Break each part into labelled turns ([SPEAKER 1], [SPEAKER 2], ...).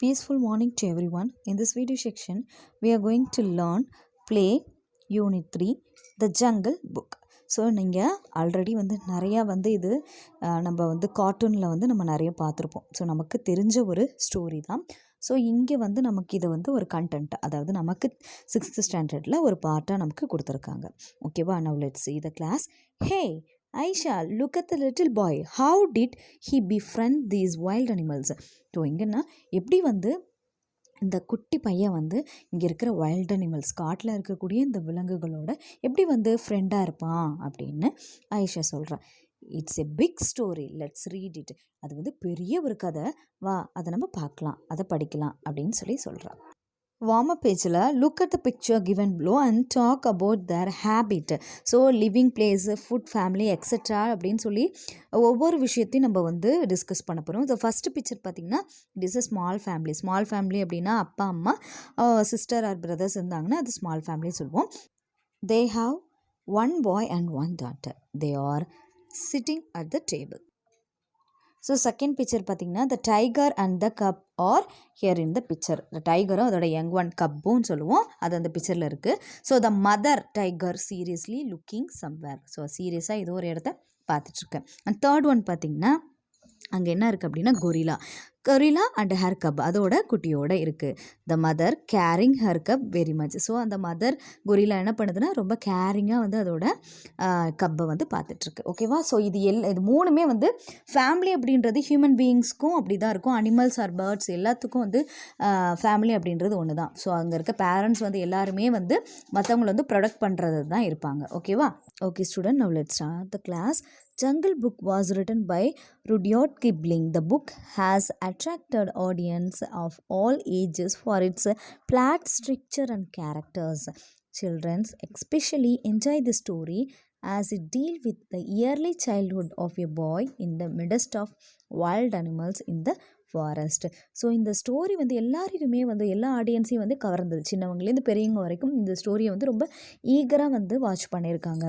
[SPEAKER 1] Peaceful morning to everyone. In this video section, we are going to learn Play Unit 3 The Jungle Book. So நீங்கள் already நிறையா இது நம்ம கார்ட்டூனில் நம்ம நிறைய பார்த்துருப்போம். ஸோ நமக்கு தெரிஞ்ச ஒரு ஸ்டோரி தான். ஸோ இங்கே நமக்கு இதை ஒரு கண்டென்ட், அதாவது நமக்கு 6th ஸ்டாண்டர்டில் ஒரு பார்ட்டாக நமக்கு கொடுத்துருக்காங்க. ஓகேவா? Now let's see the class. Hey Aisha, look at the little boy. How did he befriend these wild animals? So இங்கன்னா எப்படி இந்த குட்டி பையன் இங்கே இருக்கிற வைல்ட் அனிமல்ஸ், காட்டில் இருக்கக்கூடிய இந்த விலங்குகளோட எப்படி ஃப்ரெண்டாக இருப்பான் அப்படின்னு ஆயிஷா சொல்கிறான். It's a big story, let's read it. அது பெரிய ஒரு கதை, வா அதை நம்ம பார்க்கலாம், அதை படிக்கலாம் அப்படின்னு சொல்கிறான். வார்ம்-அப் பேஜில் look at the picture given below and talk about their habit. So living place, food, family extra அப்படின்னு ஒவ்வொரு விஷயத்தையும் நம்ம டிஸ்கஸ் பண்ண போகிறோம். ஸோ ஃபஸ்ட்டு பிக்சர் பார்த்திங்கன்னா it is a small family. Small family அப்படின்னா அப்பா அம்மா சிஸ்டர் ஆர் பிரதர்ஸ் இருந்தாங்கன்னா அது ஸ்மால் ஃபேமிலி சொல்லுவோம். They have one boy and one daughter. They are sitting at the table. So second picture பார்த்திங்கன்னா the tiger and the cub are here in the picture. The டைகரும் அதோட young one கப்புன்னு சொல்லுவோம், அது அந்த பிக்சரில் இருக்குது. So the mother tiger seriously looking somewhere. So சீரியஸாக ஏதோ ஒரு இடத்த பார்த்துட்ருக்கேன். அண்ட் தேர்ட் ஒன் பார்த்திங்கன்னா அங்கே என்ன இருக்குது அப்படின்னா கொரிலா அண்ட் ஹர் கப், அதோட குட்டியோட இருக்குது. The mother caring her cub very much. So அந்த மதர் கொரிலா என்ன பண்ணுதுன்னா ரொம்ப கேரிங்காக அதோட கப்பை பார்த்துட்ருக்கு. ஓகேவா? ஸோ இது மூணுமே ஃபேமிலி அப்படின்றது ஹியூமன் பீயிங்ஸ்க்கும் அப்படி தான் இருக்கும். அனிமல்ஸ் ஆர் பேர்ட்ஸ் எல்லாத்துக்கும் ஃபேமிலி அப்படின்றது ஒன்று தான். ஸோ அங்கே இருக்க பேரண்ட்ஸ் எல்லாருமே மற்றவங்களை ப்ரொடக்ட் பண்ணுறது தான் இருப்பாங்க. ஓகேவா? Okay student, now let's start the class. Jungle Book was written by Rudyard Kipling. The book has attracted audience of all ages for its plot structure and characters. Children especially enjoy the story as it deals with the early childhood of a boy in the midst of wild animals in the forest. So இந்த story எல்லாருக்குமே எல்லா ஆடியன்ஸையும் கவர்ந்தது. சின்னவங்களேருந்து பெரியவங்க வரைக்கும் இந்த ஸ்டோரியை ரொம்ப ஈகராக watch பண்ணியிருக்காங்க.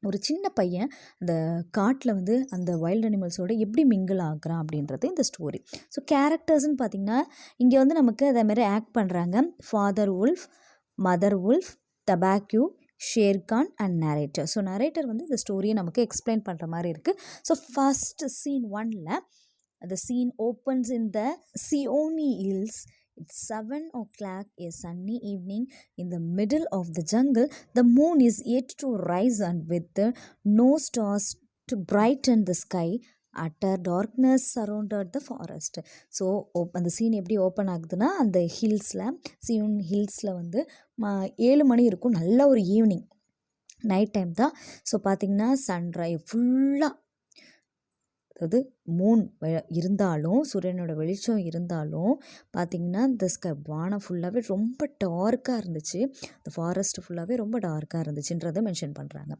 [SPEAKER 1] ஒரு சின்ன பையன் அந்த காட்டில் அந்த வைல்ட் அனிமல்ஸோட எப்படி மிங்கிள் ஆகுறான் அப்படின்றது இந்த ஸ்டோரி. ஸோ கேரக்டர்ஸ்ன்னு பார்த்திங்கன்னா இங்கே நமக்கு அதேமாதிரி ஆக்ட் பண்ணுறாங்க. Father wolf, mother wolf, Tabaqui, Shere Khan and narrator. So narrator இந்த ஸ்டோரியை நமக்கு எக்ஸ்பிளைன் பண்ணுற மாதிரி இருக்குது. ஸோ ஃபஸ்ட் சீன் 1ல் the scene opens in the Seonee Hills. It's 7 o'clock, a sunny evening in the middle of the jungle. The moon is yet to rise and with no stars to brighten the sky, utter darkness surrounded the forest. So அந்த scene எப்படி open ஆகுதுன்னா அந்த ஹில்ஸில், Zion ஹில்ஸில் 7 மணி இருக்கும், நல்ல ஒரு evening night time தான். So பார்த்திங்கன்னா sunrise ஃபுல்லாக, அதாவது மூன் இருந்தாலும் சூரியனோட வெளிச்சம் இருந்தாலும் பார்த்திங்கன்னா இந்த வானம் ஃபுல்லாகவே ரொம்ப டார்க்காக இருந்துச்சு. இந்த ஃபாரஸ்ட் ஃபுல்லாகவே ரொம்ப டார்க்காக இருந்துச்சுன்றதை மென்ஷன் பண்ணுறாங்க.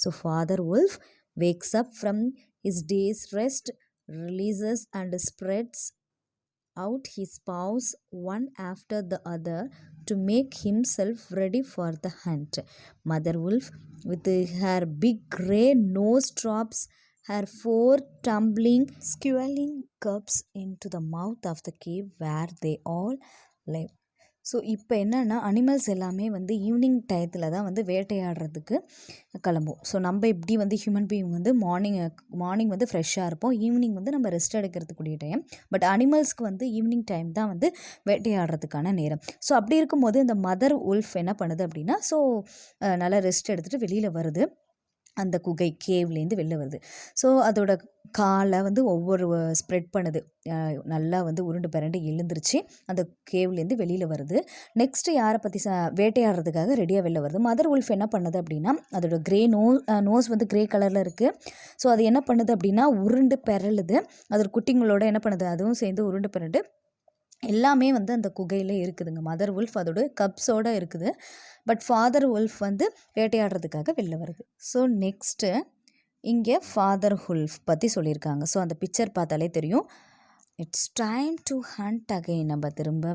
[SPEAKER 1] So father wolf wakes up from his day's rest, releases and spreads out his paws one after the other to make himself ready for the hunt. Mother wolf with her big grey nose drops her 4 tumbling, squealing cubs into the mouth of the cave where they all live. So இப்போ என்னென்னா animals எல்லாமே evening டயத்தில் தான் வேட்டையாடுறதுக்கு கிளம்பும். So நம்ம எப்படி human being morning ஃப்ரெஷ்ஷாக இருப்போம், ஈவினிங் நம்ம ரெஸ்ட் எடுக்கிறதுக்குரிய டைம். பட் அனிமல்ஸ்க்கு ஈவினிங் டைம் தான் வேட்டையாடுறதுக்கான நேரம். ஸோ அப்படி இருக்கும்போது இந்த மதர் உல்ஃப் என்ன பண்ணுது அப்படின்னா, ஸோ நல்லா ரெஸ்ட் எடுத்துகிட்டு வெளியில் வருது, அந்த குகை கேவ்லேருந்து வெளில வருது. ஸோ அதோட காலை ஒவ்வொரு ஸ்ப்ரெட் பண்ணுது, நல்லா உருண்டு பிறண்டு எழுந்துருச்சு, அந்த கேவ்லேருந்து வெளியில் வருது. நெக்ஸ்ட்டு யாரை பற்றி வேட்டையாடுறதுக்காக ரெடியாக வெளில வருது. மதர் உல்ஃப் என்ன பண்ணுது அப்படின்னா, அதோட நோஸ் க்ரே கலரில் இருக்குது. ஸோ அது என்ன பண்ணுது அப்படின்னா உருண்டு பிறழுது, அதோட குட்டிங்களோட என்ன பண்ணுது, அதுவும் சேர்ந்து உருண்டு பிறண்டு எல்லாமே அந்த குகையில் இருக்குதுங்க. மதர் உல்ஃப் அதோட கப்ஸோடு இருக்குது. பட் ஃபாதர் உல்ஃப் வேட்டையாடுறதுக்காக வெளில வருது. ஸோ நெக்ஸ்ட்டு இங்கே ஃபாதர் உல்ஃப் பற்றி சொல்லியிருக்காங்க. ஸோ அந்த பிக்சர் பார்த்தாலே தெரியும். It's time to hunt again. நம்ம திரும்ப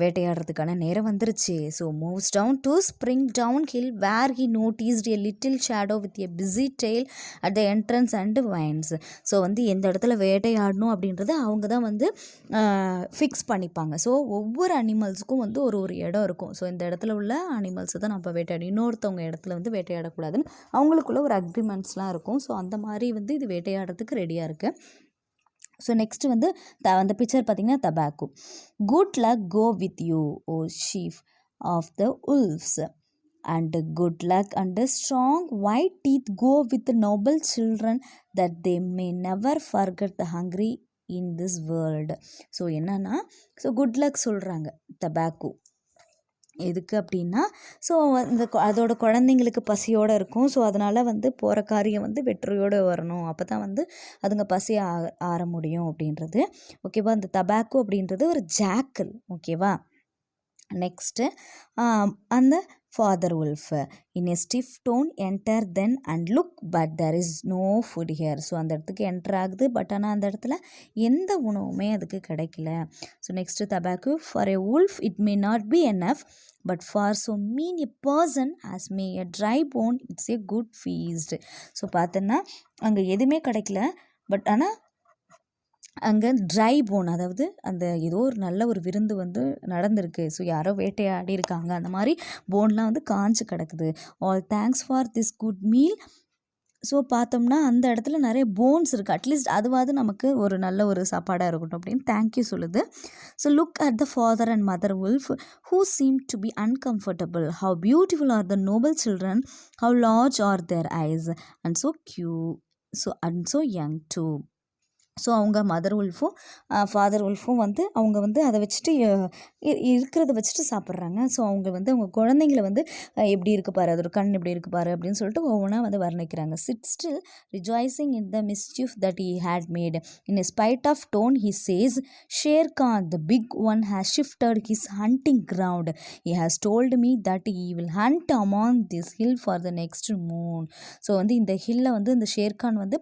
[SPEAKER 1] வேட்டையாடுறதுக்கான நேரம் வந்துருச்சு. So moves down to spring down hill where he noticed a little shadow with a bushy tail at the entrance and whines. So வந்து எந்த இடத்துல வேட்டையாடணும் அப்படின்றத அவங்க தான் வந்து ஃபிக்ஸ் பண்ணிப்பாங்க. ஸோ ஒவ்வொரு அனிமல்ஸுக்கும் வந்து ஒரு ஒரு இடம் இருக்கும். ஸோ இந்த இடத்துல உள்ள அனிமல்ஸை தான் நம்ம வேட்டையாடும், இன்னொருத்தவங்க இடத்துல வந்து வேட்டையாடக்கூடாதுன்னு அவங்களுக்குள்ள ஒரு அக்ரிமெண்ட்ஸ்லாம் இருக்கும். ஸோ அந்த மாதிரி வந்து இது வேட்டையாடுறதுக்கு ரெடியாக இருக்குது. ஸோ நெக்ஸ்ட்டு வந்து அந்த பிக்சர் பார்த்திங்கன்னா Tabaqui. Good luck go with you O chief of the wolves and good luck and strong white teeth go with noble children that they may never forget the hungry in this world. So என்னன்னா, so good luck சொல்கிறாங்க Tabaqui எதுக்கு அப்படின்னா, so இந்த அதோட குழந்தைங்களுக்கு பசியோடு இருக்கும். So அதனால் வந்து போகிற காரியம் வந்து வெற்றியோடு வரணும், அப்போ தான் வந்து அதுங்க பசி ஆற முடியும் அப்படின்றது. ஓகேவா. அந்த தபாக்கோ அப்படின்றது ஒரு ஜாக்கல். ஓகேவா. நெக்ஸ்ட்டு அந்த father wolf in a stiff tone enter then and look but there is no food here. So அந்த இடத்துக்கு என்டர் ஆகுது, பட் ஆனால் அந்த இடத்துல எந்த உணவுமே அதுக்கு கிடைக்கல. So next Tabaqui for a wolf it may not be enough but for so mean a person as may a dry bone it's a good feast. So பார்த்தோன்னா அங்கே எதுவுமே கிடைக்கல, பட் ஆனால் அங்கே ட்ரை போன், அதாவது அந்த ஏதோ ஒரு நல்ல ஒரு விருந்து வந்து நடந்திருக்கு. ஸோ யாரோ வேட்டையாடி இருக்காங்க, அந்த மாதிரி போன்லாம் வந்து காஞ்சு கிடக்குது. All thanks for this good meal. So பார்த்தோம்னா அந்த இடத்துல நிறைய போன்ஸ் இருக்குது, அட்லீஸ்ட் அதுவாது நமக்கு ஒரு நல்ல ஒரு சாப்பாடாக இருக்கட்டும் அப்படின்னு தேங்க்யூ சொல்லுது. So look at the father and mother wolf who seem to be uncomfortable. How beautiful are the noble children, how large are their eyes and so so young too. So அவங்க mother உல்ஃபும் father உல்ஃபும் வந்து அவங்க வந்து அதை வச்சுட்டு இருக்கிறத வச்சுட்டு சாப்பிட்றாங்க. ஸோ அவங்க வந்து அவங்க குழந்தைங்கள வந்து எப்படி இருக்கு பாரு, அதோட கண் எப்படி இருக்கு பாரு அப்படின்னு சொல்லிட்டு ஒவ்வொன்றா வந்து வர்ணிக்கிறாங்க. Sit still rejoicing in the mischief that he had made. In a spite of tone he says, Sher Khan, the big one, has shifted his hunting ground. He has told me that he will hunt among this hill for the next moon. So வந்து இந்த ஹில்லை வந்து இந்த ஷேர்கான் வந்து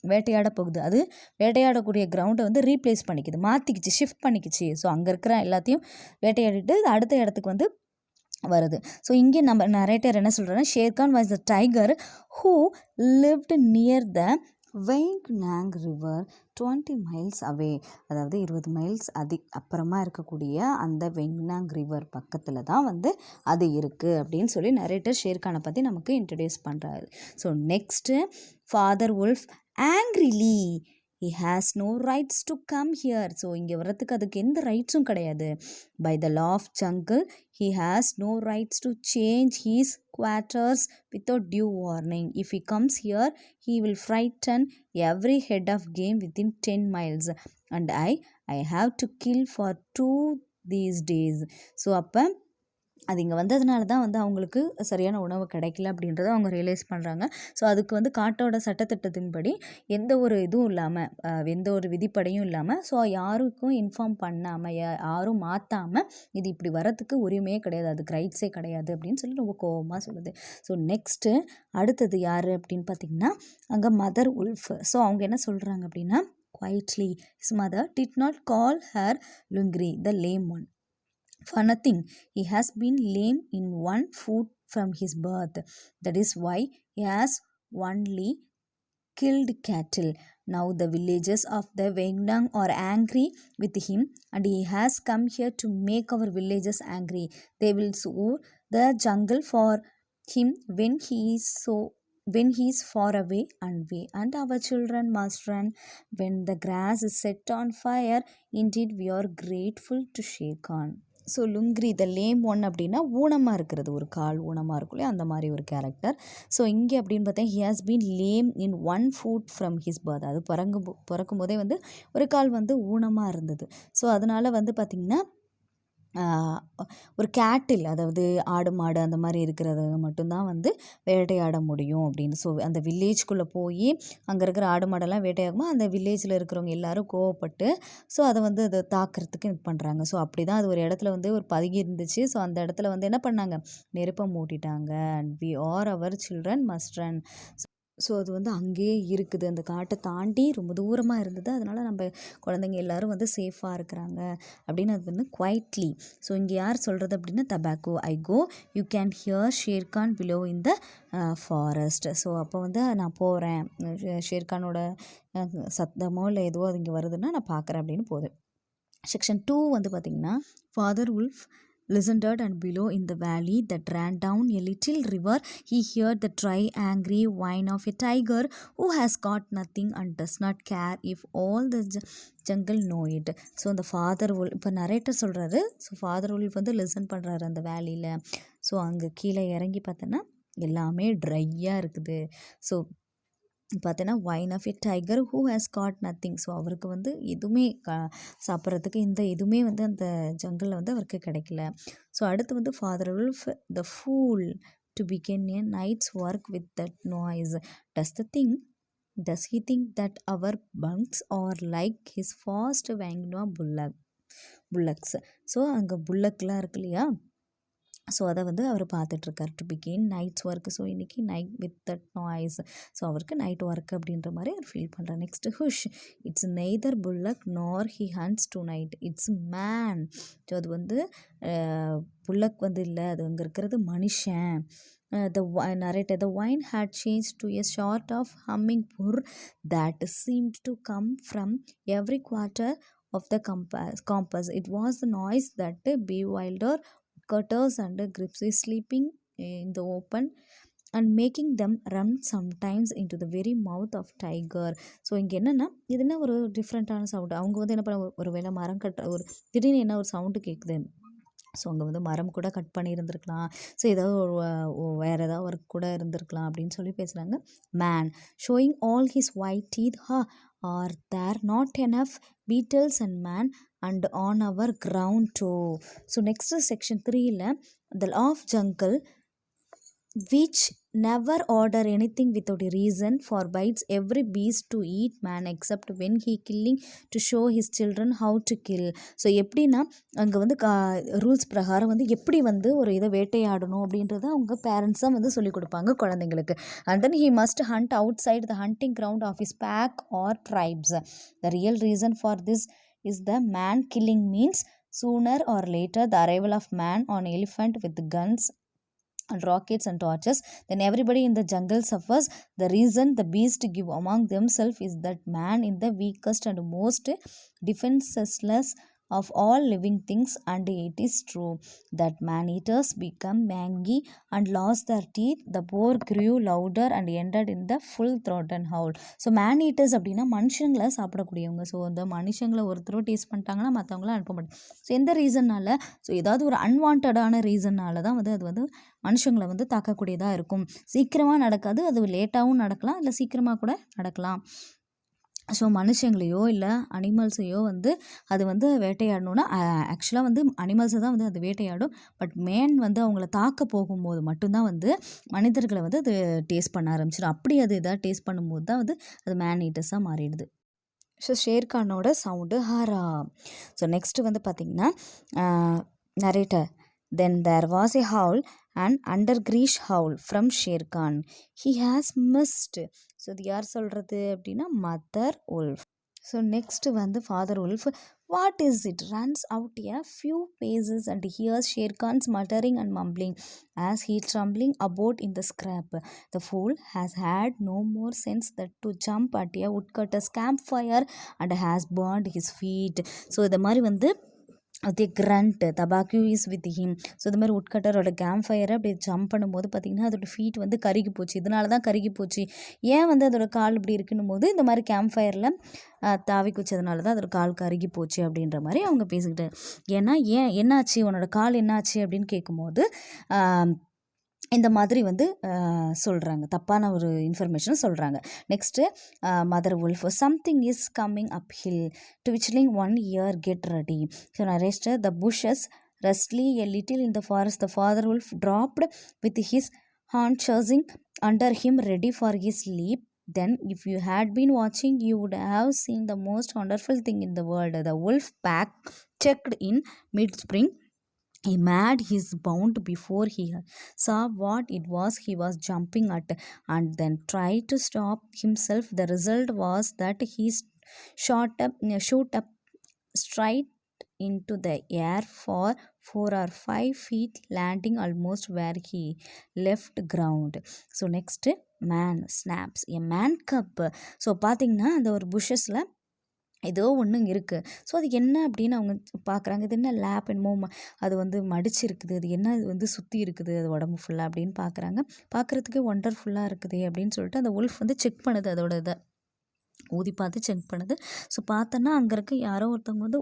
[SPEAKER 1] வேட்டையாட போகுது. அது வேட்டையாடக்கூடிய கிரவுண்டை வந்து replace பண்ணிக்குது, மாற்றிக்கிச்சு, shift பண்ணிக்கிச்சு. So அங்கே இருக்கிற எல்லாத்தையும் வேட்டையாடிட்டு அடுத்த இடத்துக்கு வந்து வருது. ஸோ இங்கே நம்ம நரேட்டர் என்ன சொல்கிறேன்னா, Shere Khan was the tiger who lived near the வெய்ங்னாங் ரிவர் 20 miles அவே. அதாவது 20 miles அப்புறமா இருக்கக்கூடிய அந்த வெய்ங்னாங் ரிவர் பக்கத்தில் தான் வந்து அது இருக்குது அப்படின்னு சொல்லி நரேட்டர் ஷேர்கானை பற்றி நமக்கு இன்ட்ரடியூஸ் பண்ணுறாரு. So next father wolf angrily, he has no rights to come here. So இங்கே வர்றதுக்கு அதுக்கு எந்த ரைட்ஸும் கிடையாது. by the law of jungle he has no rights to change his quarters without due warning. If he comes here he will frighten every head of game within 10 miles and I have to kill for 2 these days. So அப்போ அது இங்கே வந்ததுனால தான் வந்து அவங்களுக்கு சரியான உணவு கிடைக்கல அப்படின்றத அவங்க ரியலைஸ் பண்ணுறாங்க. ஸோ அதுக்கு வந்து காட்டோட சட்டத்திட்டத்தின்படி எந்த ஒரு இதுவும் இல்லாமல், எந்த ஒரு விதிப்படையும் இல்லாமல், ஸோ யாருக்கும் இன்ஃபார்ம் பண்ணாமல், யாரும் மாற்றாமல் இது இப்படி வரத்துக்கு உரிமையே கிடையாது, அதுக்கு ரைட்ஸே கிடையாது அப்படின்னு சொல்லி ரொம்ப கோபமாக சொல்லுது. ஸோ நெக்ஸ்ட்டு அடுத்தது யார் அப்படின்னு பார்த்திங்கன்னா அங்கே மதர் உல்ஃப். ஸோ அவங்க என்ன சொல்கிறாங்க அப்படின்னா, quietly his mother did not call her Lungri, the lame one, for nothing. He has been lame in one foot from his birth. That is why he has only killed cattle. Now the villagers of the Wengnang are angry with him and he has come here to make our villagers angry. They will sow the jungle for him when he is far away, and our children must run when the grass is set on fire. Indeed we are grateful to Sher Khan. So Lungri the lame one அப்படின்னா ஊனமாக இருக்கிறது, ஒரு கால் ஊனமாக இருக்கும் இல்லையா, அந்த மாதிரி ஒரு character. So இங்கே அப்படின்னு பார்த்தா he has been lame in 1 foot from his birth. அது பிறக்கும் போதே வந்து ஒரு கால் வந்து ஊனமாக இருந்தது. ஸோ அதனால் வந்து பார்த்திங்கன்னா ஒரு கேட்டில், அதாவது ஆடு மாடு அந்த மாதிரி இருக்கிறத மட்டும்தான் வந்து வேட்டையாட முடியும் அப்படின்னு. ஸோ அந்த வில்லேஜ்குள்ளே போய் அங்கே இருக்கிற ஆடு மாடெல்லாம் வேட்டையாகும்போது அந்த வில்லேஜில் இருக்கிறவங்க எல்லாரும் கோவப்பட்டு ஸோ அதை வந்து அதை தாக்குறதுக்கு இது பண்ணுறாங்க. ஸோ அப்படி தான் அது ஒரு இடத்துல வந்து ஒரு பதுகி இருந்துச்சு. ஸோ அந்த இடத்துல வந்து என்ன பண்ணாங்க, நெருப்பை மூட்டிட்டாங்க. And we are our children must run. So அது வந்து அங்கேயே இருக்குது. அந்த காட்டை தாண்டி ரொம்ப தூரமாக இருந்தது. அதனால் நம்ம குழந்தைங்க எல்லோரும் வந்து சேஃபாக இருக்கிறாங்க அப்படின்னு அது வந்து குவைட்லி. ஸோ இங்கே யார் சொல்கிறது அப்படின்னா Tabaqui. I go you can hear Shere Khan below in the forest. So அப்போ வந்து நான் போகிறேன், ஷேர்கானோட சத்தமோ இல்லை எதுவோ அது இங்கே வருதுன்னா நான் பார்க்குறேன் அப்படின்னு போகுது. செக்ஷன் 2 வந்து பார்த்திங்கன்னா father wolf listened and below in the valley that ran down a little river he heard the dry angry whine of a tiger who has got nothing and does not care if all the jungle know it. So அந்த father உல் இப்போ narrator சொல்கிறாரு. So father wolf வந்து listen பண்ணுறாரு அந்த வேலியில். So அங்கே கீழே இறங்கி பார்த்தோன்னா எல்லாமே ட்ரையாக இருக்குது. ஸோ பார்த்தோன்னா whine of a tiger who has got nothing. So அவருக்கு வந்து எதுவுமே சாப்பிட்றதுக்கு இந்த எதுவுமே வந்து அந்த ஜங்கிளில் வந்து அவருக்கு கிடைக்கல. ஸோ அடுத்து வந்து father wolf the fool to begin a night's work with that noise does he think that our bunks are like his fast Wagner bullocks. So அங்கே புல்லக்லாம் இருக்கு இல்லையா, ஸோ அதை வந்து அவர் பார்த்துட்ருக்கார். To begin night's work. So இன்றைக்கி night with that noise. So அவருக்கு நைட் ஒர்க் அப்படின்ற மாதிரி அவர் ஃபீல் பண்ணுறார். Next hush it's neither bullock nor he hunts tonight it's man. So அது வந்து புல்லக் வந்து இல்லை, அது அங்கே இருக்கிறது மனுஷன். The narrator, the wine had changed to a sort of humming purr that seemed to come from every quarter of the compass. It was the noise that bewildered cutters and grips sleeping in the open and making them run sometimes into the very mouth of tiger. So இங்கே என்னென்னா இது என்ன ஒரு டிஃப்ரெண்ட்டான sound. அவங்க வந்து என்ன பண்ண ஒரு வேளை மரம் கட்டுற ஒரு திடீர்னு என்ன ஒரு சவுண்டு கேட்குது. ஸோ அங்கே வந்து மரம் கூட கட் பண்ணியிருந்துருக்கலாம். ஸோ ஏதாவது ஒரு வேறு ஏதாவது ஒர்க் கூட இருந்திருக்கலாம் அப்படின்னு சொல்லி பேசுகிறாங்க. Man showing all his white teeth R there not enough beetles and man and on our ground too. So next section 3ல the law of jungle which never order anything without a reason forbids every beast to eat man except when he killing to show his children how to kill. So எப்படின்னா அங்கே வந்து rules பிரகாரம் வந்து எப்படி வந்து ஒரு இதை வேட்டையாடணும் அப்படின்றத அவங்க பேரண்ட்ஸ் தான் வந்து சொல்லிக் கொடுப்பாங்க குழந்தைங்களுக்கு. and then he must hunt outside the hunting ground of his pack or tribes. The real reason for this is the man killing means sooner or later the arrival of man on elephant with guns and rockets and torches, then everybody in the jungle suffers. The reason the beasts give among themselves is that man is the weakest and most defenseless of all living things, and it is true that man-eaters become mangy and lost their teeth. The poor grew louder and ended in the full throat and howl. So man-eaters அப்படின்னா மனுஷங்களை சாப்பிடக்கூடியவங்க. So அந்த மனுஷங்களை ஒருத்தரும் taste பண்ணிட்டாங்கன்னா மற்றவங்களாம் அனுப்ப மாட்டாங்க. So எந்த ரீசன்னால், ஸோ ஏதாவது ஒரு அன்வான்டான ரீசன்னால் தான் வந்து அது வந்து மனுஷங்களை வந்து தாக்கக்கூடியதாக இருக்கும். சீக்கிரமாக நடக்காது, அது லேட்டாகவும் நடக்கலாம், இல்லை சீக்கிரமாக கூட நடக்கலாம். ஸோ மனுஷங்களையோ இல்லை அனிமல்ஸையோ வந்து அது வந்து வேட்டையாடணுன்னா ஆக்சுவலாக வந்து அனிமல்ஸை தான் வந்து அது வேட்டையாடும். பட் மேன் வந்து அவங்கள தாக்க போகும்போது மட்டும்தான் வந்து மனிதர்களை வந்து அது டேஸ்ட் பண்ண ஆரம்பிச்சிடும். அப்படி அது எதாவது டேஸ்ட் பண்ணும்போது தான் வந்து அது மேன் ஈட்டர்ஸாக மாறிடுது. ஸோ ஷேர்கானோட சவுண்டு ஹாரா. ஸோ நெக்ஸ்ட்டு வந்து பார்த்திங்கன்னா narrator then there was a howl, an undergrish howl from Sher Khan. He has missed. So இது யார் சொல்கிறது அப்படின்னா மதர் உல்ஃப். ஸோ நெக்ஸ்ட்டு வந்து father wolf what is it runs out a few paces and hears Sher Khan's muttering and mumbling as he trembling about in the scrap. The fool has had no more sense than to jump at a woodcutter's campfire and has burned his feet. So இந்த மாதிரி வந்து அது கிரண்ட் Tabaqui is with him. So இது மாதிரி உட்கட்டரோட camp ஃபயரை அப்படி jump பண்ணும்போது பார்த்திங்கன்னா அதோட ஃபீட் வந்து கருகி போச்சு. இதனால தான் கருகி போச்சு. ஏன் வந்து அதோட கால் இப்படி இருக்குன்னும் போது இந்த மாதிரி கேம்ப் ஃபயரில் தாவி குச்சதுனால தான் அதோட கால் கருகி போச்சு அப்படின்ற மாதிரி அவங்க பேசிக்கிட்டு. ஏன்னா என்னாச்சு உன்னோட கால் என்னாச்சு அப்படின்னு கேட்கும்போது இந்த மாதிரி வந்து சொல்கிறாங்க, தப்பான ஒரு இன்ஃபர்மேஷன் சொல்கிறாங்க. Next mother wolf something is coming uphill to whistling 1 year get ready. So nearest the bushes rustly a little in the forest. The father wolf dropped with his haunches under him ready for his leap. Then if you had been watching you would have seen the most wonderful thing in the world. The wolf pack checked in mid-spring He mad his bound before he saw what it was he was jumping at, and then tried to stop himself. The result was that he shoot up straight into the air for 4 or 5 feet, landing almost where he left ground. So next, man snaps a man cub. So பார்த்தீங்கன்னா அந்த ஒரு புஷஸில் ஏதோ ஒன்று இருக்குது. So அது என்ன அப்படின்னு அவங்க பார்க்குறாங்க. இது என்ன லேப் என்னமோ அது வந்து மடிச்சிருக்குது, அது என்ன அது வந்து சுற்றி இருக்குது அது உடம்பு ஃபுல்லாக அப்படின்னு பார்க்குறாங்க. பார்க்குறதுக்கே ஒண்டர்ஃபுல்லாக இருக்குது அப்படின்னு சொல்லிட்டு அந்த உல்ஃப் வந்து செக் பண்ணுது, அதோட இதை ஊதி பார்த்து செக் பண்ணுது. ஸோ பார்த்தோன்னா அங்கே இருக்க யாரோ ஒருத்தவங்க வந்து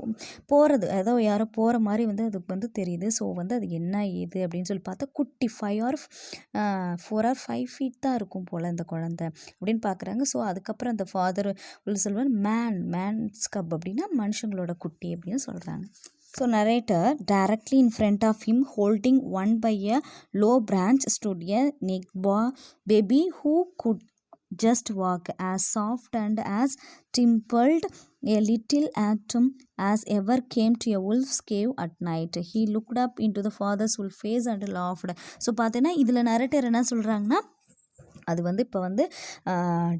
[SPEAKER 1] போகிறது, ஏதோ யாரோ போகிற மாதிரி வந்து அதுக்கு வந்து தெரியுது. ஸோ வந்து அது என்ன ஏது அப்படின்னு சொல்லி பார்த்தா குட்டி 4 or 5 feet தான் இருக்கும் போல் இந்த குழந்தை அப்படின்னு பார்க்குறாங்க. ஸோ அதுக்கப்புறம் அந்த ஃபாதர் உள்ள சொல்லுவார், மேன்ஸ் கப் அப்படின்னா மனுஷங்களோட குட்டி அப்படின்னு சொல்கிறாங்க. So narrator, directly in front of him, holding one by a low branch, stood a baby who could just walk, as soft and as dimpled a little atom as ever came to a wolf's cave at night. He looked up into the father's wolf face and laughed. So பார்த்தீங்கன்னா இதில் narrator என்ன சொல்கிறாங்கன்னா, அது வந்து இப்போ வந்து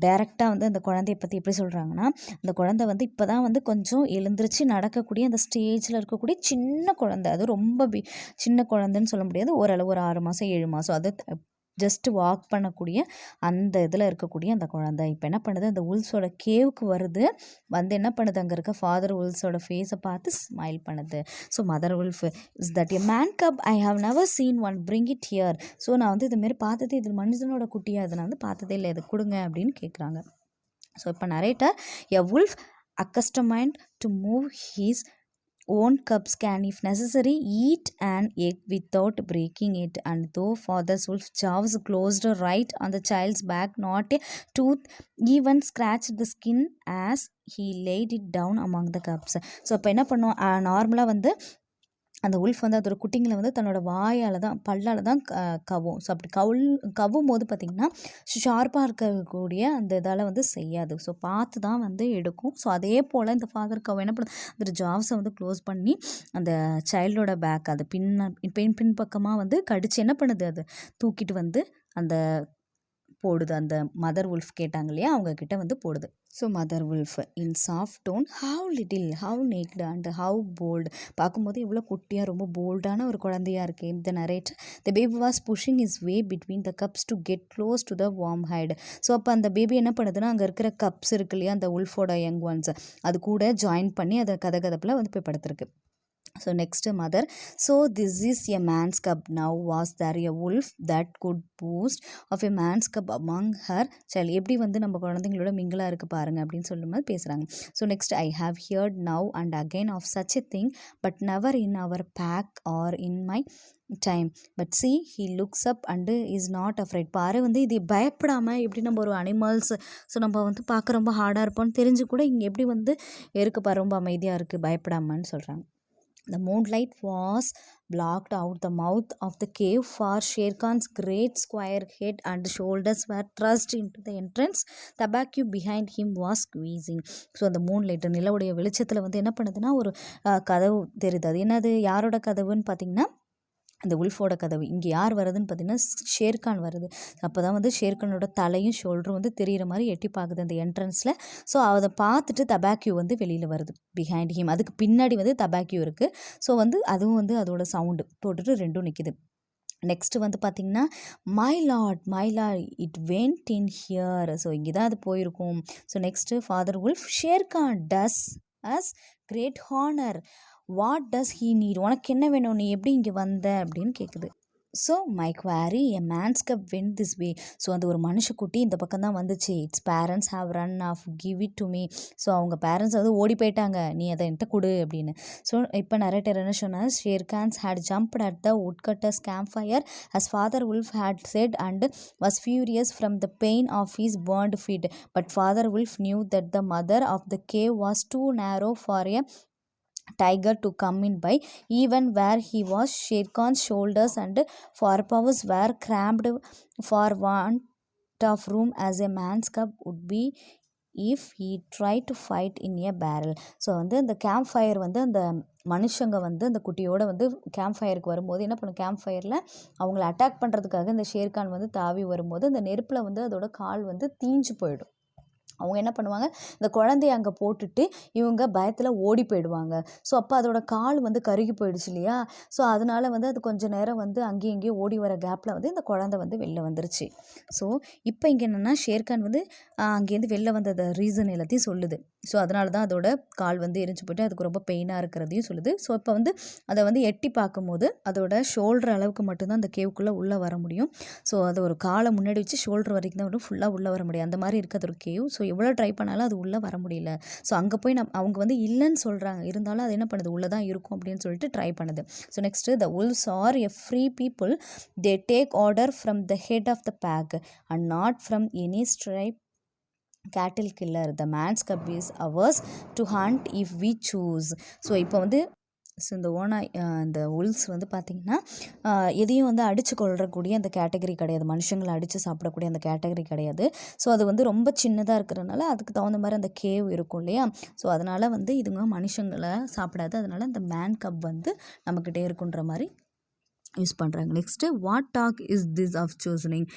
[SPEAKER 1] டைரெக்டாக வந்து அந்த குழந்தைய பற்றி எப்படி சொல்கிறாங்கன்னா, அந்த குழந்தை வந்து இப்போ தான் வந்து கொஞ்சம் எழுந்திரிச்சு நடக்கக்கூடிய அந்த ஸ்டேஜில் இருக்கக்கூடிய சின்ன குழந்தை. அது ரொம்ப சின்ன குழந்தைன்னு சொல்ல முடியாது, ஓரளவு ஒரு 6 மாதம் 7 மாதம், அது ஜஸ்ட் வாக் பண்ணக்கூடிய அந்த இதில் இருக்கக்கூடிய அந்த குழந்தை இப்போ என்ன பண்ணுது, அந்த உல்ஸோட கேவுக்கு வருது. வந்து என்ன பண்ணுது, அங்கே இருக்க ஃபாதர் உல்ஸோட ஃபேஸை பார்த்து ஸ்மைல் பண்ணுது. So mother wolf, is that a man cub, I have never seen one, bring it here. So நான் வந்து இதுமாரி பார்த்தது, இது மனுஷனோட குட்டியாக, அதை நான் வந்து பார்த்ததே இல்லை, இது கொடுங்க அப்படின்னு கேட்குறாங்க. ஸோ இப்போ narrator, a wolf accustomed to move his own cubs can, if necessary, eat an egg without breaking it. And though father wolf's jaws closed right on the child's back, not a tooth even scratched the skin as he laid it down among the cubs. So இப்போ என்ன பண்ணுவோம், நார்மலாக வந்து அந்த wolf வந்து அதோட குட்டிங்களை வந்து தன்னோட வாயால் தான், பல்லால் தான் கவும். ஸோ அப்படி கவும் போது பார்த்திங்கன்னா ஷார்ப்பாக இருக்கக்கூடிய அந்த இதால் வந்து செய்யாது. ஸோ பார்த்து தான் வந்து எடுக்கும். ஸோ அதே போல் இந்த ஃபாதர் கவ் என்ன பண்ணுது, அதோட ஜாவ்ஸை வந்து க்ளோஸ் பண்ணி அந்த சைல்டோட பேக் அது பின்பக்கமாக வந்து கடிச்சு என்ன பண்ணுது, அது தூக்கிட்டு வந்து அந்த போடுது. அந்த மதர் உல்ஃப் கேட்டாங்க இல்லையா, அவங்க கிட்ட வந்து போடுது. So mother wolf in soft tone, how little, how naked and how bold. பார்க்கும்போது இவ்வளோ குட்டியாக ரொம்ப போல்டான ஒரு குழந்தையாக இருக்குது. இந்த narrator, the baby was pushing his way between the cubs to get close to the warm hide. So அப்போ அந்த பேபி என்ன பண்ணுதுன்னா, அங்கே இருக்கிற கப்ஸ் இருக்கு இல்லையா, அந்த உல்ஃபோட யங் ஒன்ஸ், அது கூட ஜாயின் பண்ணி அதை கதப்பில் வந்து போய் படுத்துருக்கு. So next, mother, so this is a man's cub. Now was there a wolf that could boast of a man's cub among her child? எப்படி வந்து நம்ம குழந்தைங்களோட மிங்கிளாக இருக்குது பாருங்கள் அப்படின்னு சொல்லும்போது பேசுகிறாங்க. So next, I have heard now and again of such a thing, but never in our pack or in my time. But see he looks up and is not afraid. பாரு வந்து இது பயப்படாமல், எப்படி நம்ம ஒரு அனிமல்ஸ், ஸோ நம்ம வந்து பார்க்க ரொம்ப ஹார்டாக இருப்போம்னு தெரிஞ்சு கூட இங்கே எப்படி வந்து இருக்குப்பா, ரொம்ப அமைதியாக இருக்குது, பயப்படாமன்னு சொல்கிறாங்க. The moonlight was blocked out the mouth of the cave, for Sher Khan's great square head and shoulders were thrust into the entrance. Tabaku behind him was squeezing. So அந்த மூன்லைட் நிலவுடைய வெளிச்சத்தில் வந்து என்ன பண்ணுதுன்னா, ஒரு கதவு தெரியுது. அது என்னது, யாரோட கதவுன்னு பார்த்தீங்கன்னா, அந்த உல்ஃபோட கதவு. இங்கே யார் வருதுன்னு பார்த்தீங்கன்னா, ஷேர்கான் வருது. அப்போ தான் வந்து ஷேர்கானோட தலையும் ஷோல்டரும் வந்து தெரிகிற மாதிரி எட்டி பார்க்குது அந்த என்ட்ரன்ஸில். ஸோ அதை பார்த்துட்டு தபாக்யூ வந்து வெளியில் வருது பிஹைண்ட் ஹிம். அதுக்கு பின்னாடி வந்து தபாக்யூ இருக்குது. ஸோ வந்து அதுவும் வந்து அதோட சவுண்டு போட்டுட்டு ரெண்டும் நிற்கிது. நெக்ஸ்ட்டு வந்து பார்த்திங்கன்னா, my lord it went in here. So இங்கே தான் அது போயிருக்கும். So next, father wolf, Shere Khan does us great honour, what does he need, உனக்கு என்ன வேணும், நீ எப்படி இங்கே வந்த அப்படின்னு கேட்குது. So my quarry, a man's cub went this way. So அந்த ஒரு மனுஷக்குட்டி இந்த பக்கம் தான் வந்துச்சு. It's parents have run off, give it to me. So அவங்க பேரண்ட்ஸ் வந்து ஓடி போயிட்டாங்க, நீ அதை என்கிட்ட கொடு அப்படின்னு. ஸோ இப்போ நரேட்டர் என்ன சொன்னார், Shere Khan's had jumped at the woodcutters campfire as father wolf had said and was furious from the pain of his burned feet. But father wolf knew that the mother of the cave was too narrow for a tiger to come in by. Even where he was, Sher Khan's shoulders and forepaws were cramped for want of room, as a man's cub would be if he try to fight in a barrel. So வந்து அந்த camp fire வந்து அந்த மனுஷங்க வந்து அந்த குட்டியோட வந்து camp ஃபயருக்கு வரும்போது என்ன பண்ணும், கேம்ப் ஃபயரில் அவங்கள அட்டாக் பண்ணுறதுக்காக இந்த ஷேர்கான் வந்து தாவி வரும்போது அந்த நெருப்பில் வந்து அதோட கால் வந்து தீஞ்சு போயிடும். அவங்க என்ன பண்ணுவாங்க, இந்த குழந்தைய அங்கே போட்டுட்டு இவங்க பயத்தில் ஓடி போயிடுவாங்க. ஸோ அப்போ அதோட கால் வந்து கருகி போயிடுச்சு இல்லையா. ஸோ அதனால் வந்து அது கொஞ்சம் நேரம் வந்து அங்கேயும் இங்கேயும் ஓடி வர கேப்பில் வந்து இந்த குழந்தை வந்து வெளில வந்துருச்சு. ஸோ இப்போ இங்கே என்னென்னா ஷேர்கான் வந்து அங்கேருந்து வெளில வந்த ரீசன் எல்லாத்தையும் சொல்லுது. ஸோ அதனால தான் அதோட கால் வந்து எரிஞ்சு போய்ட்டு அதுக்கு ரொம்ப பெயினாக இருக்கிறதையும் சொல்லுது. ஸோ இப்போ வந்து அதை வந்து எட்டி பார்க்கும்போது அதோட ஷோல்டர் அளவுக்கு மட்டும்தான் அந்த கேவுக்குள்ளே உள்ளே வர முடியும். ஸோ அது ஒரு காலை முன்னாடி வச்சு ஷோல்டர் வரைக்கும் தான் வரும், ஃபுல்லாக உள்ளே வர முடியும். அந்த மாதிரி இருக்கிறது ஒரு கேவ். ஸோ எவ்வளோ ட்ரை பண்ணாலும் அது உள்ளே வர முடியல. ஸோ அங்கே போய் அவங்க வந்து இல்லைன்னு சொல்கிறாங்க, இருந்தாலும் அது என்ன பண்ணுது, உள்ளே தான் இருக்கும் அப்படின்னு சொல்லிட்டு ட்ரை பண்ணுது. So next the wolves are a free people. They take order from the head of the pack and not from any stripe cattle killer. The man's cub is ours to hunt if we choose. So இப்போ வந்து so இந்த இந்த உல்ஸ் வந்து பார்த்திங்கன்னா எதையும் வந்து அடித்து கொள்றக்கூடிய அந்த கேட்டகரி கிடையாது, மனுஷங்களை அடித்து சாப்பிடக்கூடிய அந்த கேட்டகரி கிடையாது. ஸோ அது வந்து ரொம்ப சின்னதாக இருக்கிறதுனால அதுக்கு தகுந்த மாதிரி அந்த கேவ் இருக்கும் இல்லையா. ஸோ அதனால் வந்து இதுங்க மனுஷங்களை சாப்பிடாது, அதனால் அந்த மேன் கப் வந்து நம்மக்கிட்டே இருக்குன்ற மாதிரி யூஸ் பண்ணுறாங்க. Next what talk is this of choosing.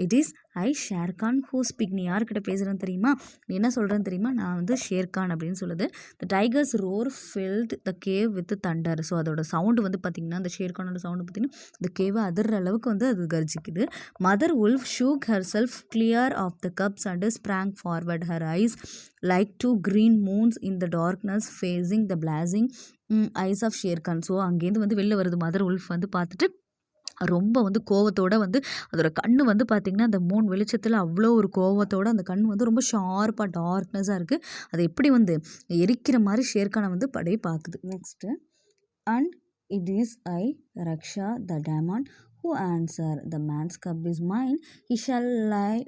[SPEAKER 1] It is I Shere Khan who speak. நீ யார்கிட்ட பேசுகிறேன்னு தெரியுமா, நீ என்ன சொல்கிறேன்னு தெரியுமா, நான் வந்து ஷேர்கான் அப்படின்னு சொல்லுது. The tiger's roar filled the cave with thunder. So அதோட சவுண்டு வந்து பார்த்திங்கன்னா, அந்த ஷேர்கானோட சவுண்டு பார்த்திங்கன்னா இந்த கேவை அதிர்ற அளவுக்கு வந்து அது கர்ஜிக்குது. Mother wolf shook herself clear of the cubs and sprang forward, her eyes like two green moons in the darkness facing the blazing eyes of Sher Khan. So அங்கேருந்து வந்து வெளில வருது மதர் wolf வந்து பார்த்துட்டு ரொம்ப வந்து கோவத்தோடு வந்து அதோட கண்ணு வந்து பார்த்திங்கன்னா அந்த மூணு வெளிச்சத்தில் அவ்வளோ ஒரு கோவத்தோடு அந்த கண் வந்து ரொம்ப ஷார்ப்பாக டார்க்னஸாக இருக்குது. அது எப்படி வந்து எரிக்கிற மாதிரி ஷேர்கானை வந்து படையை பார்க்குது. Next and it is I Raksha the demon who answer. The man's cub is mine. He shall lie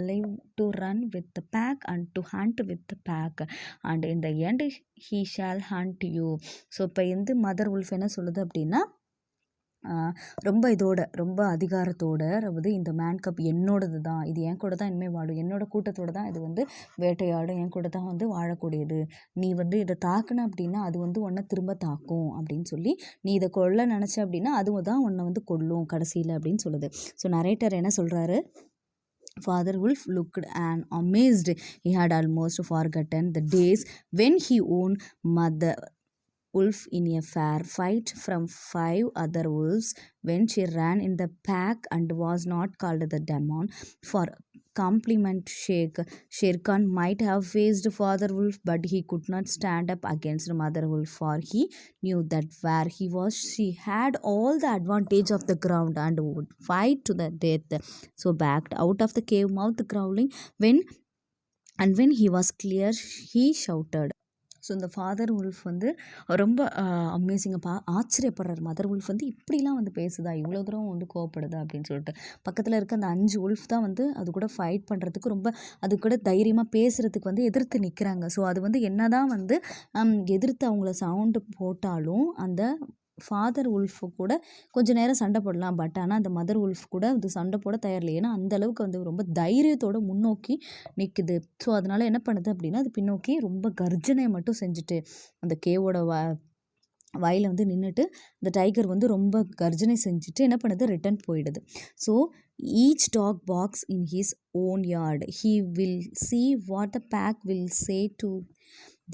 [SPEAKER 1] live to run with the pack and to hunt with the pack. And in the end he shall hunt you. So இப்போ இந்த mother wolf என்ன சொல்லுது அப்படின்னா, ரொம்ப ரொம்ப அதிகாரத்தோடு வந்து இந்த மேன் கப் என்னோடது தான், இது என் கூட தான் இனிமேல் வாடும், என்னோட கூட்டத்தோடு தான் இது வந்து வேட்டையாடும், என் கூட தான் வந்து வாழக்கூடியது. நீ வந்து இதை தாக்குன அப்படின்னா அது வந்து உன்னை திரும்ப தாக்கும் அப்படின்னு சொல்லி, நீ இதை கொல்ல நினச்ச அப்படின்னா அதுவும் தான் உன்னை வந்து கொல்லும் கடைசியில் அப்படின்னு சொல்லுது. ஸோ நரேட்டர் என்ன சொல்கிறாரு, Father Wolf looked and amazed. He had almost forgotten the days when he owned Mother Wolf in a fair fight from 5 other wolves, when she ran in the pack and was not called the demon. For compliment Sherkan might have faced Father Wolf, but he could not stand up against Mother Wolf, for he knew that where he was, she had all the advantage of the ground and would fight to the death. So backed out of the cave mouth growling, when he was clear, he shouted. So இந்த father wolf வந்து ரொம்ப அமேசிங்காக ஆச்சரியப்படுறார். Mother wolf வந்து இப்படிலாம் வந்து பேசுதா, இவ்வளோ தூரம் வந்து கோவப்படுதா அப்படின்னு சொல்லிட்டு. பக்கத்தில் இருக்க அந்த 5 wolf தான் வந்து அது கூட ஃபைட் பண்ணுறதுக்கு ரொம்ப அது கூட தைரியமாக பேசுகிறதுக்கு வந்து எதிர்த்து நிற்கிறாங்க. ஸோ அது வந்து என்ன தான் வந்து எதிர்த்து அவங்கள சவுண்டு போட்டாலும் அந்த ஃபாதர் wolf கூட கொஞ்சம் நேரம் சண்டை போடலாம். பட் ஆனால் அந்த மதர் wolf கூட அது சண்டை போட தயாரில்லை. ஏன்னா அந்தளவுக்கு வந்து ரொம்ப தைரியத்தோடு முன்னோக்கி நிற்குது. ஸோ அதனால் என்ன பண்ணுது அப்படின்னா, அது பின்னோக்கி ரொம்ப கர்ஜனை மட்டும் செஞ்சுட்டு அந்த கேவோட வாயில் வந்து நின்றுட்டு அந்த டைகர் வந்து ரொம்ப கர்ஜனை செஞ்சுட்டு என்ன பண்ணுது, ரிட்டன் போயிடுது. So each dog barks in his own yard. He will see what the pack will say to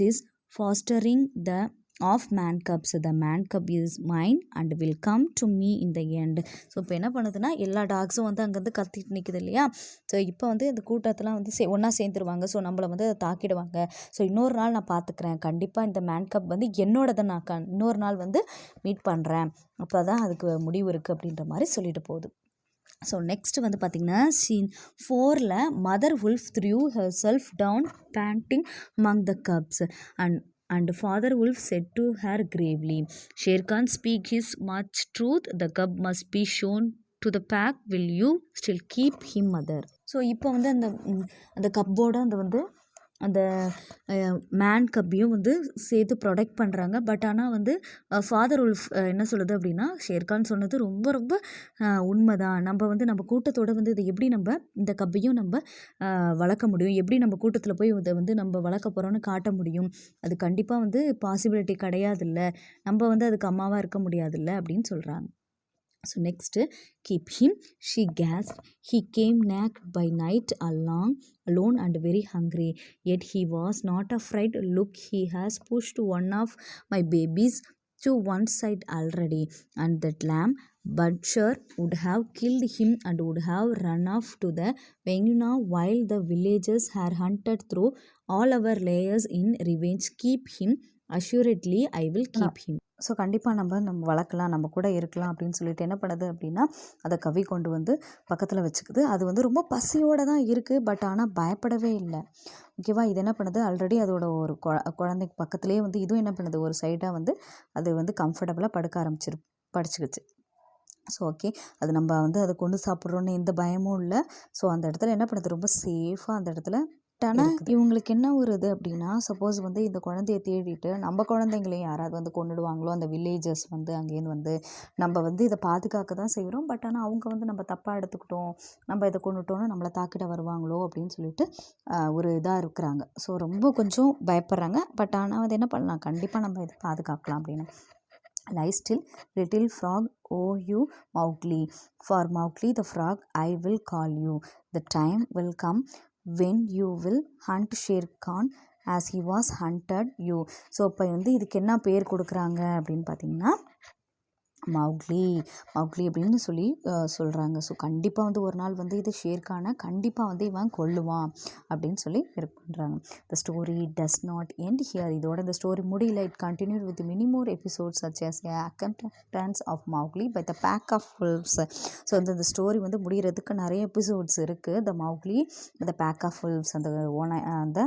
[SPEAKER 1] this fostering the of man cubs. The man cub is mine and will come to me in the end. So இப்போ என்ன பண்ணுதுன்னா, எல்லா டாக்ஸும் வந்து அங்கேருந்து கத்திட்டு நிற்குது இல்லையா. So இப்போ வந்து இந்த கூட்டத்தெலாம் வந்து ஒன்றா சேர்ந்துருவாங்க. ஸோ நம்மளை வந்து தாக்கிடுவாங்க. ஸோ இன்னொரு நாள் நான் பார்த்துக்கிறேன், கண்டிப்பாக இந்த மேன் கப் வந்து என்னோடதை நான் இன்னொரு நாள் வந்து மீட் பண்ணுறேன், அப்போ தான் அதுக்கு முடிவு இருக்குது அப்படின்ற மாதிரி சொல்லிட்டு போகுது. ஸோ நெக்ஸ்ட் வந்து பார்த்திங்கன்னா சீன் 4ல் mother wolf threw herself down panting among the cubs and Father Wolf said to her gravely, Sherkan speak his much truth. The cub must be shown to the pack. Will you still keep him, mother? So இப்போ வந்து அந்த கப்போட அந்த வந்து அந்த man கப்பையும் வந்து சேர்த்து protect பண்ணுறாங்க. But ஆனால் வந்து ஃபாதர் உல்ஃப் என்ன சொல்லுது அப்படின்னா, ஷேர்கான் சொன்னது ரொம்ப ரொம்ப உண்மைதான். நம்ம வந்து நம்ம கூட்டத்தோட வந்து இதை எப்படி நம்ம இந்த கப்பையும் நம்ம வளர்க்க முடியும், எப்படி நம்ம கூட்டத்தில் போய் இதை வந்து நம்ம வளர்க்க போகிறோன்னு காட்ட முடியும், அது கண்டிப்பாக வந்து பாசிபிலிட்டி கிடையாதுல்ல, நம்ம வந்து அதுக்கு அம்மாவாக இருக்க முடியாதுல்ல அப்படின்னு சொல்கிறாங்க. So next, keep him, she gasped. He came naked by night alone and very hungry. Yet he was not afraid. Look, he has pushed one of my babies to one side already. And that lamb butcher would have killed him and would have run off to the Venguna while the villagers had hunted through all our layers in revenge. Keep him. Assuredly, I will keep him. So கண்டிப்பாக நம்ம வளர்க்கலாம், நம்ம கூட இருக்கலாம் அப்படின்னு சொல்லிட்டு என்ன பண்ணுது அப்படின்னா, அதை கவி கொண்டு வந்து பக்கத்தில் வச்சுக்குது. அது வந்து ரொம்ப பசியோடு தான் இருக்குது, பட் ஆனால் பயப்படவே இல்லை. ஓகேவா, இது என்ன பண்ணுது, ஆல்ரெடி அதோட ஒரு குழந்தைக்கு பக்கத்துலேயே வந்து இதுவும் என்ன பண்ணுது, ஒரு சைடாக வந்து அது வந்து கம்ஃபர்டபுளாக படிச்சுக்கிச்சு. ஸோ ஓகே, அது நம்ம வந்து அதை கொண்டு சாப்பிட்றோன்னு எந்த பயமும் இல்லை. ஸோ அந்த இடத்துல என்ன பண்ணுது, ரொம்ப சேஃபாக அந்த இடத்துல. ஆனால் இவங்களுக்கு என்ன ஒரு இது அப்படின்னா, சப்போஸ் வந்து இந்த குழந்தைய தேடிட்டு நம்ம குழந்தைங்களையும் யாராவது வந்து கொண்டுடுவாங்களோ, அந்த வில்லேஜர்ஸ் வந்து அங்கேருந்து வந்து நம்ம வந்து இதை பாதுகாக்க தான் செய்கிறோம், பட் ஆனால் அவங்க வந்து நம்ம தப்பாக எடுத்துக்கிட்டோம், நம்ம இதை கொண்டுட்டோன்னா நம்மளை தாக்கிட வருவாங்களோ அப்படின்னு சொல்லிட்டு ஒரு இதாக இருக்கிறாங்க. ஸோ ரொம்ப கொஞ்சம் பயப்படுறாங்க. பட் ஆனால் அது என்ன பண்ணலாம், கண்டிப்பாக நம்ம இதை பாதுகாக்கலாம் அப்படின்னு. Lie still, little frog, oh you Mowgli. For Mowgli the frog, I will call you. The time will come when you will hunt Sher Khan as he was hunted you. So இப்போ வந்து இதுக்கு என்ன பேர் கொடுக்குறாங்க அப்படின்னு பார்த்தீங்கன்னா, Mowgli அப்படின்னு சொல்லி சொல்கிறாங்க. ஸோ கண்டிப்பாக வந்து ஒரு நாள் வந்து இது ஷேர்கானை கண்டிப்பாக வந்து இவன் கொல்லுவான் அப்படின்னு சொல்லி பண்ணுறாங்க. The story does not end here. இதோட இந்த ஸ்டோரி முடியல. It continued with many more episodes such as acquaintance of Mowgli by the pack of wolves. So இந்த ஸ்டோரி வந்து முடிகிறதுக்கு நிறைய எபிசோட்ஸ் இருக்குது. The Mowgli the pack of wolves, அந்த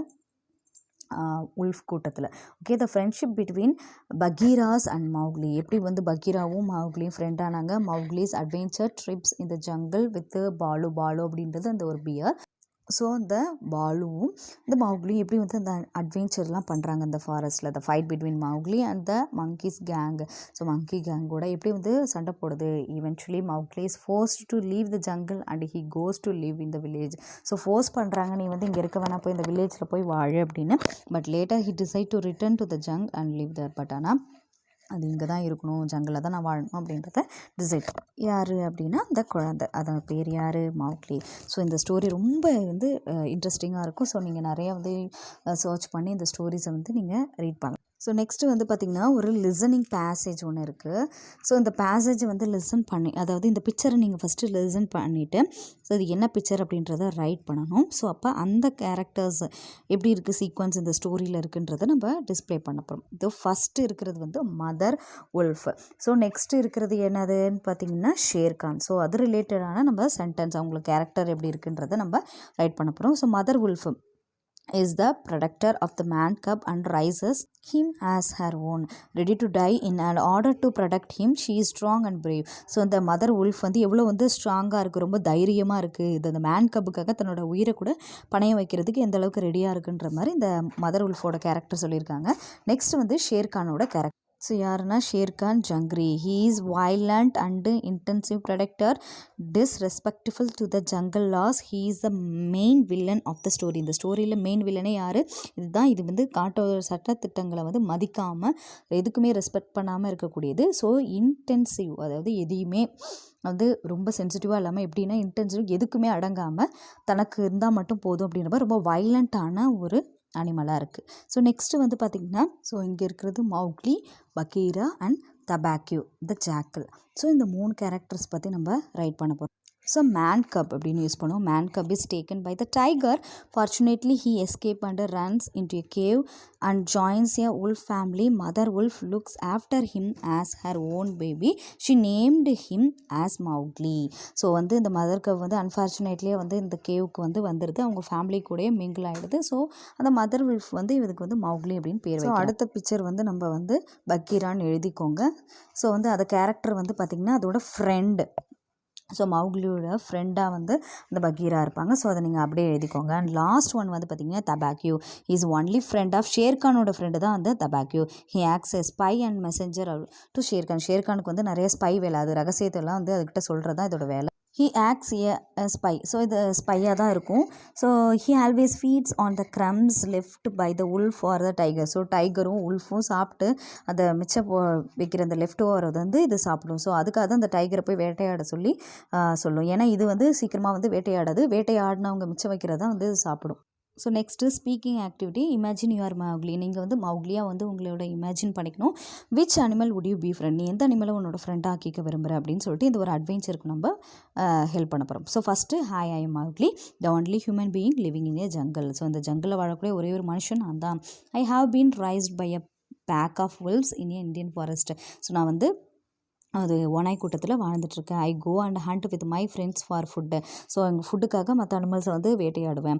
[SPEAKER 1] wolf கூட்டத்தில். Okay, the friendship between Bagheera's and Mowgli. எப்படி வந்து பகீராவும் மௌக்லியும் ஃப்ரெண்ட் ஆனாங்க. மௌக்லிஸ் அட்வென்ச்சர் ட்ரிப்ஸ் இந்த ஜங்கிள் வித் பாலு அப்படின்றது அந்த ஒரு பியர். ஸோ அந்த பாலுவும் இந்த மௌக்லியும் எப்படி வந்து அந்த அட்வென்ச்சர்லாம் பண்ணுறாங்க அந்த ஃபாரஸ்ட்டில். The fight between Mowgli and the monkeys gang. So monkey கேங்கோட எப்படி வந்து சண்டை போடுது. Eventually Mowgli is forced to leave the jungle and he goes to live in the village. So force பண்ணுறாங்க, நீ வந்து இங்கே இருக்க வேணாம், போய் இந்த வில்லேஜில் போய் வாழு அப்படின்னு. But later he decide to return to the jungle and live there. But ஆனால் அது இங்கே தான் இருக்கணும், ஜங்கிளில் தான் நான் வாழணும் அப்படின்றத டிசைட். யார் அப்படின்னா அந்த குழந்தை, அதோட பேர் யார், மௌக்லி. ஸோ இந்த ஸ்டோரி ரொம்ப வந்து இன்ட்ரெஸ்டிங்காக இருக்கும். ஸோ நீங்கள் நிறையா வந்து சர்ச் பண்ணி இந்த ஸ்டோரிஸை வந்து நீங்கள் ரீட் பண்ணலாம். ஸோ நெக்ஸ்ட்டு வந்து பார்த்திங்கன்னா ஒரு லிசனிங் பேசேஜ் ஒன்று இருக்குது. ஸோ இந்த பேசேஜை வந்து லிசன் பண்ணி, அதாவது இந்த பிக்சரை நீங்கள் ஃபஸ்ட்டு லிசன் பண்ணிவிட்டு, ஸோ இது என்ன பிக்சர் அப்படின்றத ரைட் பண்ணணும். ஸோ அப்போ அந்த கேரக்டர்ஸ் எப்படி இருக்குது, சீக்வன்ஸ் இந்த ஸ்டோரியில் இருக்குன்றதை நம்ம டிஸ்பிளே பண்ண போகிறோம். இது ஃபஸ்ட்டு இருக்கிறது வந்து மதர் உல்ஃப். ஸோ நெக்ஸ்ட்டு இருக்கிறது என்னதுன்னு பார்த்தீங்கன்னா ஷேர்கான். ஸோ அது ரிலேட்டடான நம்ம சென்டென்ஸ், அவங்களுக்கு கேரக்டர் எப்படி இருக்குன்றதை நம்ம ரைட் பண்ண போகிறோம். So mother wolf is the protector of the man cub and raises him as her own, ready to die in order to protect him. She is strong and brave. So இந்த mother wolf வந்து எவ்வளோ வந்து ஸ்ட்ராங்காக இருக்குது, ரொம்ப தைரியமாக இருக்குது. இது அந்த மேன் கப்புக்காக தன்னோட உயிரை கூட பணைய வைக்கிறதுக்கு எந்த அளவுக்கு ரெடியாக இருக்குன்ற மாதிரி இந்த மதர் உல்ஃபோட கேரக்டர் சொல்லியிருக்காங்க. நெக்ஸ்ட் வந்து ஷேர்கானோட கேரக்டர். ஸோ யாருன்னா ஷேர்கான் ஜங்க்ரி. He is violent and intensive protector, disrespectful to the jungle laws. He is the main villain of the story. இந்த ஸ்டோரியில் மெயின் வில்லனே யார், இதுதான். இது வந்து சட்டத்திட்டங்களை வந்து மதிக்காமல், எதுக்குமே ரெஸ்பெக்ட் பண்ணாமல் இருக்கக்கூடியது. ஸோ இன்டென்சிவ், அதாவது எதையுமே வந்து ரொம்ப சென்சிட்டிவாக இல்லாமல், எப்படின்னா இன்டென்சிவ், எதுக்குமே அடங்காமல் தனக்கு இருந்தால் மட்டும் போதும் அப்படின்ற மாதிரி ரொம்ப வைலண்ட்டான ஒரு அனிமலாக இருக்குது. ஸோ நெக்ஸ்ட்டு வந்து பார்த்திங்கன்னா, ஸோ இங்கே இருக்கிறது Mowgli, Bagheera and Tabaqui the jackal. So இந்த 3 கேரக்டர்ஸ் பற்றி நம்ம ரைட் பண்ண போகிறோம். ஸோ மேன் கப் அப்படின்னு யூஸ் பண்ணுவோம். Man cub is taken by the tiger. Fortunately he escape and runs into a cave and joins a wolf family. Mother wolf looks after him as her own baby. She named him as Mowgli. So வந்து இந்த mother cup வந்து அன்ஃபார்ச்சுனேட்லியே வந்து இந்த கேவுக்கு வந்து வந்துடுது, அவங்க family கூடயே mingle ஆகிடுது. ஸோ அந்த மதர் உல்ஃப் வந்து இதுக்கு வந்து மௌக்லி அப்படின்னு பேர். ஸோ அடுத்த பிக்சர் வந்து நம்ம வந்து பக்கீரான்னு எழுதிக்கோங்க. ஸோ வந்து அந்த கேரக்டர் வந்து பார்த்திங்கன்னா அதோட ஃப்ரெண்டு. ஸோ மௌக்லியோட ஃப்ரெண்டாக வந்து அந்த பகீரா இருப்பாங்க. ஸோ அதை நீங்கள் அப்படியே எழுதிக்கோங்க. அண்ட் லாஸ்ட் ஒன் வந்து பார்த்தீங்கன்னா Tabaqui is only friend of ஷேர்கானோட ஃப்ரெண்டு தான் வந்து Tabaqui. He acts a spy and messenger to Shere Khan. ஷேர்கானுக்கு வந்து நிறைய ஸ்பை வேலை, அது ரகசியத்தெல்லாம் வந்து அதுக்கிட்ட சொல்கிறது தான் இதோட வேலை. He acts a spy. So இது ஸ்பையாக தான் இருக்கும். So he always feeds on the crumbs left by the wolf or the tiger. So டைகரும் உல்ஃபும் சாப்பிட்டு அதை மிச்சம் வைக்கிற அந்த லெஃப்ட் ஓவரை வந்து இது சாப்பிடும். ஸோ அதுக்காக தான் அந்த டைகரை போய் வேட்டையாட சொல்லி சொல்லும். ஏன்னா இது வந்து சீக்கிரமாக வந்து வேட்டையாடாது, வேட்டையாடினவங்க மிச்சம் வைக்கிறதா வந்து இது சாப்பிடும். So next speaking activity. Imagine you are Mowgli. நீங்கள் வந்து மௌக்லியாக வந்து உங்களோட இமேஜின் பண்ணிக்கணும். Which animal would you be friend. நீ எந்த அனிமலை உன்னோட ஃப்ரெண்டாக ஆக்கிக்க விரும்புகிற அப்படின்னு சொல்லிட்டு இந்த ஒரு அட்வென்ச்சருக்கு நம்ம ஹெல்ப் பண்ண போகிறோம். So first hi I am Mowgli, the only human being living in a jungle. So இந்த ஜங்கிளில் வாழக்கூடிய ஒரே ஒரு மனுஷன் நான் தான். I have been raised by a pack of wolves in a Indian forest. So நான் வந்து அது ஓனாய் கூட்டத்தில் வாழ்ந்துட்டுருக்கேன். I go and hunt with my friends for food. So எங்கள் ஃபுட்டுக்காக மற்ற அனிமல்ஸை வந்து வேட்டையாடுவேன்.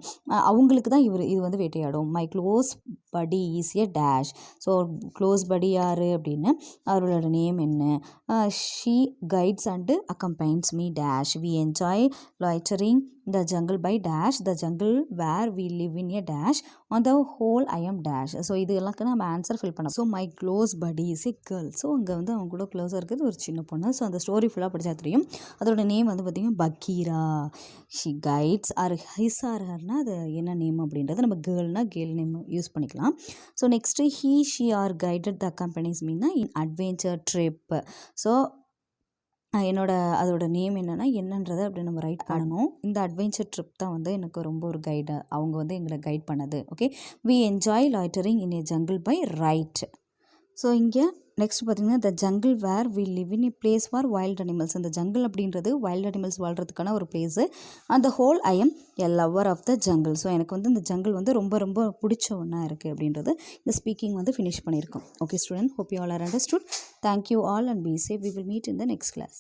[SPEAKER 1] அவங்களுக்கு தான் இது வந்து வேட்டையாடும். My close buddy is a dash. So close buddy யார் அப்படின்னு அவரோட நேம் என்ன. She guides and accompanies me dash. We enjoy loitering the jungle by dash. The jungle where we live in a dash. On the whole I am dash. So இது எல்லாருக்கு நம்ம answer fill பண்ணோம். So my close buddy is a girl. So அங்கே வந்து அவங்க கூட க்ளோஸாக இருக்கிறது ஒரு சின்ன பொண்ணு. ஸோ அந்த ஸ்டோரி ஃபுல்லாக படித்தா தெரியும். அதோட நேம் வந்து பார்த்திங்கன்னா Bagheera. She guides or his or ஹர்னா அது என்ன நேம் அப்படின்றத நம்ம கேர்ள்னா கேர்ள் நேம் யூஸ் பண்ணிக்கலாம். So next he she or guided the companies மீன்னா இன் அட்வென்ச்சர் ட்ரிப். ஸோ அதோட நேம் என்னன்றதை அப்படி நம்ம ரைட் பண்ணணும். இந்த அட்வென்ச்சர் ட்ரிப் தான் வந்து எனக்கு ரொம்ப ஒரு கைடு, அவங்க வந்து எங்களை கைட் பண்ணது. Okay, we enjoy loitering in a jungle by right. So இங்கே நெக்ஸ்ட் பார்த்திங்கன்னா the jungle where we live in a place for wild animals. இந்த ஜங்கிள் அப்படின்றது வைல்ட் அனிமல்ஸ் வாழ்கிறதுக்கான ஒரு பிளேஸு. அந்த whole I am a lover of the jungle. So எனக்கு வந்து இந்த ஜங்கிள் வந்து ரொம்ப ரொம்ப பிடிச்ச ஒன்றா இருக்குது அப்படின்றது இந்த ஸ்பீக்கிங் வந்து ஃபினிஷ் பண்ணியிருக்கோம். Okay student, hope you all are understood. Thank you all and be safe. We will meet in the next class.